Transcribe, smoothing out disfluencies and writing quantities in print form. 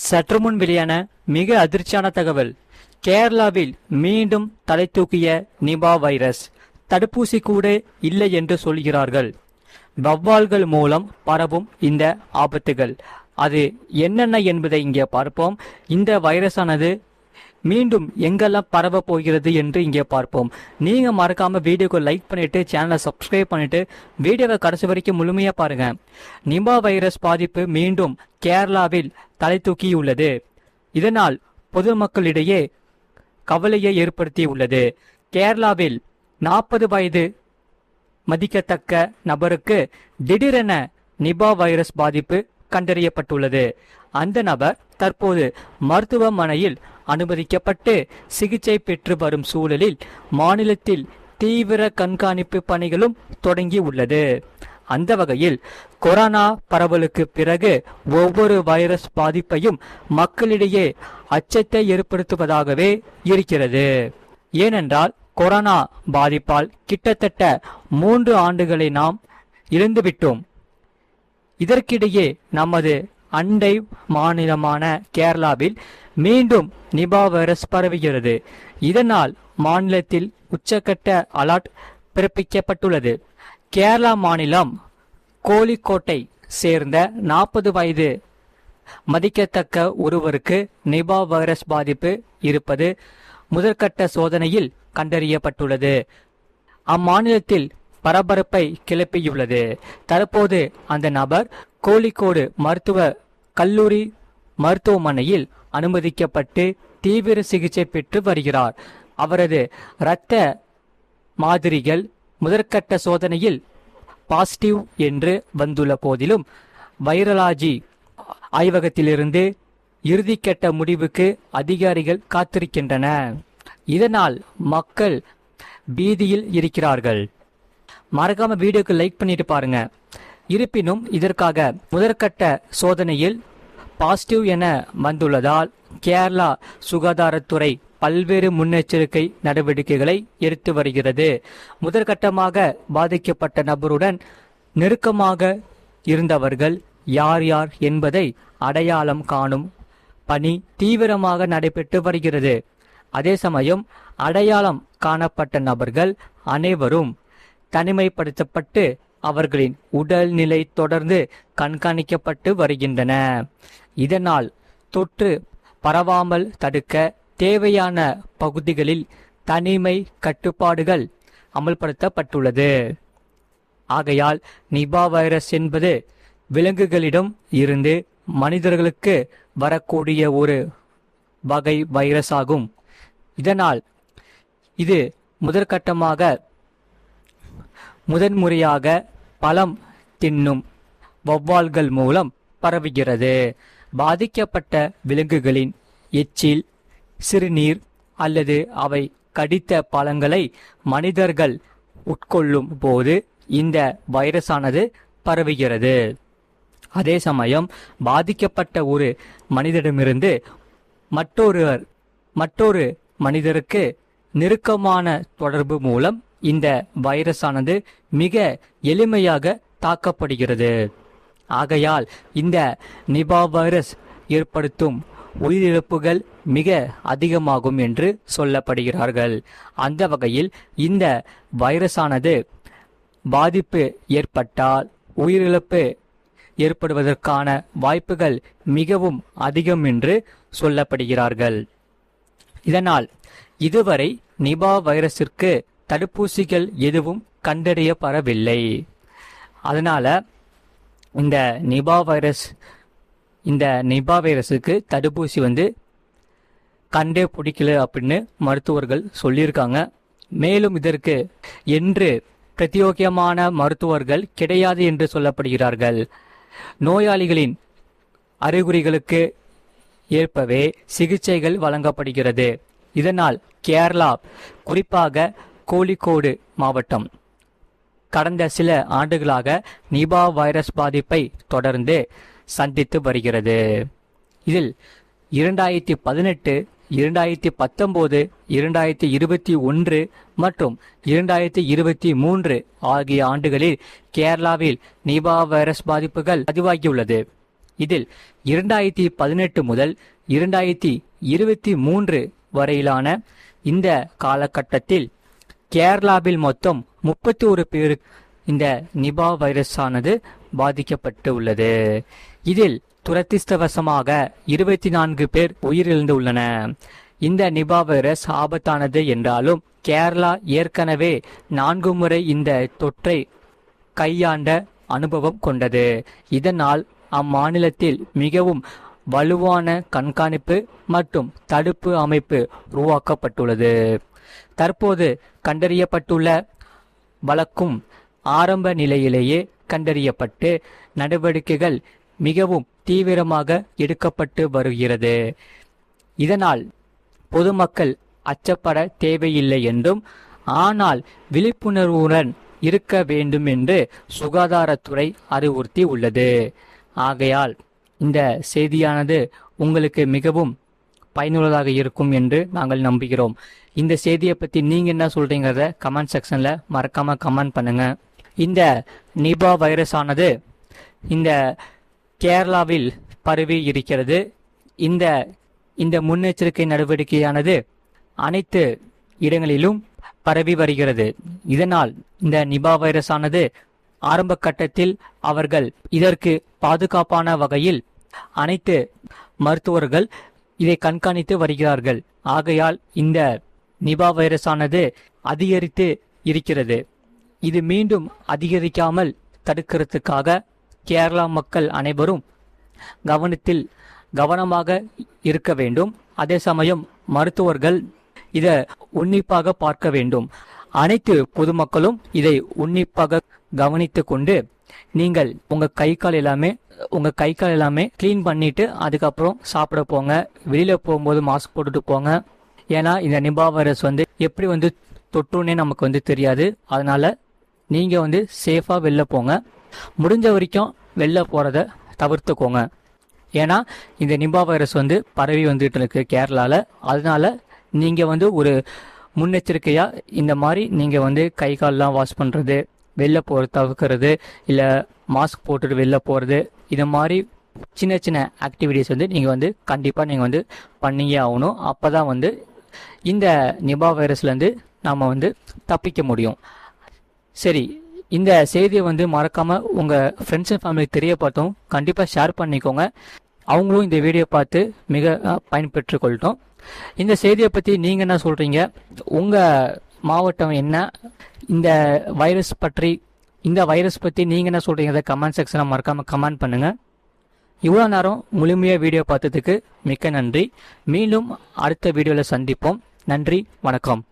சற்று முன் வெளியான மிக அதிர்ச்சியான தகவல். கேரளாவில் மீண்டும் தலை தூக்கிய நிபா வைரஸ். தடுப்பூசி கூட இல்லை என்று சொல்கிறார்கள். வௌவால்கள் மூலம் பரவும் இந்த ஆபத்துகள் அது என்னென்ன என்பதை இங்கே பார்ப்போம். இந்த வைரஸானது மீண்டும் எங்கெல்லாம் பரவ போகிறது என்று இங்கே பார்ப்போம். நீங்க மறக்காம வீடியோக்கு லைக் பண்ணிட்டு சேனலை சப்ஸ்கிரைப் பண்ணிட்டு வீடியோவை கடைசி வரைக்கும் முழுமையா பாருங்க. நிபா வைரஸ் பாதிப்பு மீண்டும் கேரளாவில் தலை தூக்கியுள்ளது. இதனால் பொதுமக்களிடையே கவலையை ஏற்படுத்தியுள்ளது. கேரளாவில் 40 வயது மதிக்கத்தக்க நபருக்கு திடீரென நிபா வைரஸ் பாதிப்பு கண்டறியப்பட்டுள்ளது. அந்த நபர் தற்போது மருத்துவமனையில் அனுமதிக்கப்பட்டு சிகிச்சை பெற்று வரும் சூழலில் மாநிலத்தில் தீவிர கண்காணிப்பு பணிகளும் தொடங்கி உள்ளது. அந்த வகையில் கொரோனா பரவலுக்கு பிறகு ஒவ்வொரு வைரஸ் பாதிப்பையும் மக்களிடையே அச்சத்தை ஏற்படுத்துவதாகவே இருக்கிறது. ஏனென்றால் கொரோனா பாதிப்பால் கிட்டத்தட்ட 3 ஆண்டுகளை நாம் இழந்துவிட்டோம். இதற்கிடையே நமது அண்டை மாநிலமான கேரளாவில் மீண்டும் நிபா வைரஸ் பரவுகிறது. இதனால் மாநிலத்தில் உச்சக்கட்ட அலர்ட் பிறப்பிக்கப்பட்டுள்ளது. கேரளா மாநிலம் கோழிக்கோட்டை சேர்ந்த 40 வயது மதிக்கத்தக்க ஒருவருக்கு நிபா வைரஸ் பாதிப்பு இருப்பது முதற்கட்ட சோதனையில் கண்டறியப்பட்டுள்ளது. அம்மாநிலத்தில் பரபரப்பை கிளப்பியுள்ளது. தற்போது அந்த நபர் கோழிக்கோடு கல்லூரி மருத்துவமனையில் அனுமதிக்கப்பட்டு தீவிர சிகிச்சை பெற்று வருகிறார். அவரது இரத்த மாதிரிகள் முதற்கட்ட சோதனையில் பாசிட்டிவ் என்று வந்துள்ள போதிலும் வைரலாஜி ஆய்வகத்திலிருந்து இறுதிக்கட்ட முடிவுக்கு அதிகாரிகள் காத்திருக்கின்றன. இதனால் மக்கள் பீதியில் இருக்கிறார்கள். மறக்காம வீடியோக்கு லைக் பண்ணிட்டு பாருங்க. இருப்பினும் இதற்காக முதற்கட்ட சோதனையில் பாசிட்டிவ் என வந்துள்ளதால் கேரளா சுகாதாரத்துறை பல்வேறு முன்னெச்சரிக்கை நடவடிக்கைகளை எடுத்து வருகிறது. முதற்கட்டமாக பாதிக்கப்பட்ட நபருடன் நெருக்கமாக இருந்தவர்கள் யார் யார் என்பதை அடையாளம் காணும் பணி தீவிரமாக நடைபெற்று வருகிறது. அதே சமயம் அடையாளம் காணப்பட்ட நபர்கள் அனைவரும் தனிமைப்படுத்தப்பட்டு அவர்களின் உடல்நிலை தொடர்ந்து கண்காணிக்கப்பட்டு வருகின்றன. இதனால் தொற்று பரவாமல் தடுக்க தேவையான பகுதிகளில் தனிமை கட்டுப்பாடுகள் அமல்படுத்தப்பட்டுள்ளது. ஆகையால் நிபா வைரஸ் என்பது விலங்குகளிடம் இருந்து மனிதர்களுக்கு வரக்கூடிய ஒரு வகை வைரஸ் ஆகும். இதனால் இது முதன்முறையாக பழம் தின்னும் வௌவால்கள் மூலம் பரவுகிறது. பாதிக்கப்பட்ட விலங்குகளின் எச்சில், சிறுநீர் அல்லது அவை கடித்த பழங்களை மனிதர்கள் உட்கொள்ளும் போது இந்த வைரஸானது பரவுகிறது. அதே சமயம் பாதிக்கப்பட்ட ஒரு மனிதரிடமிருந்து மற்றொரு மனிதருக்கு நெருக்கமான தொடர்பு மூலம் இந்த வைரஸானது மிக எளிமையாக தாக்கப்படுகிறது. ஆகையால் இந்த நிபா வைரஸ் ஏற்படுத்தும் உயிரிழப்புகள் மிக அதிகமாகும் என்று சொல்லப்படுகிறார்கள். அந்த வகையில் இந்த வைரஸானது பாதிப்பு ஏற்பட்டால் உயிரிழப்பு ஏற்படுவதற்கான வாய்ப்புகள் மிகவும் அதிகம் என்று சொல்லப்படுகிறார்கள். இதனால் இதுவரை நிபா வைரஸிற்கு தடுப்பூசிகள் எதுவும் கண்டறியப்படவில்லை. அதனால இந்த நிபா வைரஸுக்கு தடுப்பூசி கண்டே பிடிக்கல அப்படின்னு மருத்துவர்கள் சொல்லியிருக்காங்க. மேலும் இதற்கு என்று பிரத்யேகமான மருத்துவர்கள் கிடையாது என்று சொல்லப்படுகிறார்கள். நோயாளிகளின் அறிகுறிகளுக்கு ஏற்பவே சிகிச்சைகள் வழங்கப்படுகிறது. இதனால் கேரளா, குறிப்பாக கோழிக்கோடு மாவட்டம் கடந்த சில ஆண்டுகளாக நிபா வைரஸ் பாதிப்பை தொடர்ந்து சந்தித்து வருகிறது. இதில் 2018, 2019, 2021 மற்றும் 2023 ஆகிய ஆண்டுகளில் கேரளாவில் நிபா வைரஸ் பாதிப்புகள் பதிவாகியுள்ளது. இதில் 2018 முதல் 2023 வரையிலான இந்த காலகட்டத்தில் கேரளாவில் மொத்தம் 31 பேருக்கு இந்த நிபா வைரஸ் ஆனது பாதிக்கப்பட்டு உள்ளது. இதில் துரதிர்ஷ்டவசமாக 24 பேர் உயிரிழந்துள்ளன. இந்த நிபா வைரஸ் ஆபத்தானது என்றாலும் கேரளா ஏற்கனவே 4 முறை இந்த தொற்றை கையாண்ட அனுபவம் கொண்டது. இதனால் அம்மாநிலத்தில் மிகவும் வலுவான கண்காணிப்பு மற்றும் தடுப்பு அமைப்பு உருவாக்கப்பட்டுள்ளது. தற்போது கண்டறியப்பட்டுள்ள வழக்கும் ஆரம்ப நிலையிலேயே கண்டறியப்பட்டு நடவடிக்கைகள் மிகவும் தீவிரமாக எடுக்கப்பட்டு வருகிறது. இதனால் பொதுமக்கள் அச்சப்பட தேவையில்லை என்றும், ஆனால் விழிப்புணர்வுடன் இருக்க வேண்டும் என்று சுகாதாரத்துறை அறிவுறுத்தி உள்ளது. ஆகையால் இந்த செய்தியானது உங்களுக்கு மிகவும் பயனுள்ளதாக இருக்கும் என்று நாங்கள் நம்புகிறோம். இந்த செய்தியை பற்றி நீங்கள் என்ன சொல்கிறீங்கிறத கமெண்ட் செக்ஷனில் மறக்காமல் கமெண்ட் பண்ணுங்கள். இந்த நிபா வைரஸ் ஆனது இந்த கேரளாவில் பரவி இருக்கிறது. இந்த முன்னெச்சரிக்கை நடவடிக்கையானது அனைத்து இடங்களிலும் பரவி வருகிறது. இதனால் இந்த நிபா வைரஸ் ஆனது ஆரம்ப கட்டத்தில் அவர்கள் இதற்கு பாதுகாப்பான வகையில் அனைத்து மருத்துவர்கள் இதை கண்காணித்து வருகிறார்கள். ஆகையால் இந்த நிபா வைரஸ் ஆனது அதிகரித்து இருக்கிறது. இது மீண்டும் அதிகரிக்காமல் தடுக்கிறதுக்காக கேரளா மக்கள் அனைவரும் கவனமாக இருக்க வேண்டும். அதே சமயம் மருத்துவர்கள் இதை உன்னிப்பாக பார்க்க வேண்டும். அனைத்து பொதுமக்களும் இதை உன்னிப்பாக கவனித்து கொண்டு நீங்கள் உங்க கை கால் எல்லாமே கிளீன் பண்ணிட்டு அதுக்கப்புறம் சாப்பிட போங்க. வெளியில போகும்போது மாஸ்க் போட்டுட்டு போங்க. ஏன்னா இந்த நிபா வைரஸ் எப்படி தொற்றுனே நமக்கு தெரியாது. அதனால நீங்க சேஃபா வெளில போங்க. முடிஞ்ச வரைக்கும் வெளில போறத தவிர்த்துக்கோங்க. ஏன்னா இந்த நிபா வைரஸ் பரவி வந்துட்டு இருக்கு கேரளால. அதனால நீங்க ஒரு முன்னெச்சரிக்கையா இந்த மாதிரி நீங்க கை கால்லாம் வாஷ் பண்றது, வெளில போறது தவிர்க்கிறது, இல்ல மாஸ்க் போட்டுட்டு வெளில போறது, இந்த மாதிரி சின்ன சின்ன ஆக்டிவிட்டிஸ் நீங்க கண்டிப்பா நீங்க பண்ணியே ஆகணும். அப்பதான் இந்த நிபா வைரஸ்ல இருந்து நாம தப்பிக்க முடியும். சரி, இந்த செய்தியை மறக்காம உங்க ஃப்ரெண்ட்ஸ் அண்ட் ஃபேமிலி தெரியப்படுத்தும். கண்டிப்பா ஷேர் பண்ணிக்கோங்க. அவங்களும் இந்த வீடியோ பார்த்து மிக பயன்பெற்று கொள்ளட்டும். இந்த செய்தியை பற்றி நீங்கள் என்ன சொல்கிறீங்க? உங்கள் மாவட்டம் என்ன? இந்த வைரஸ் பற்றி நீங்கள் என்ன சொல்கிறீங்க? அதை கமெண்ட் செக்ஷனில் மறக்காமல் கமெண்ட் பண்ணுங்கள். இவ்வளோ நேரம் முழுமையாக வீடியோ பார்த்ததுக்கு மிக்க நன்றி. மீண்டும் அடுத்த வீடியோவில் சந்திப்போம். நன்றி, வணக்கம்.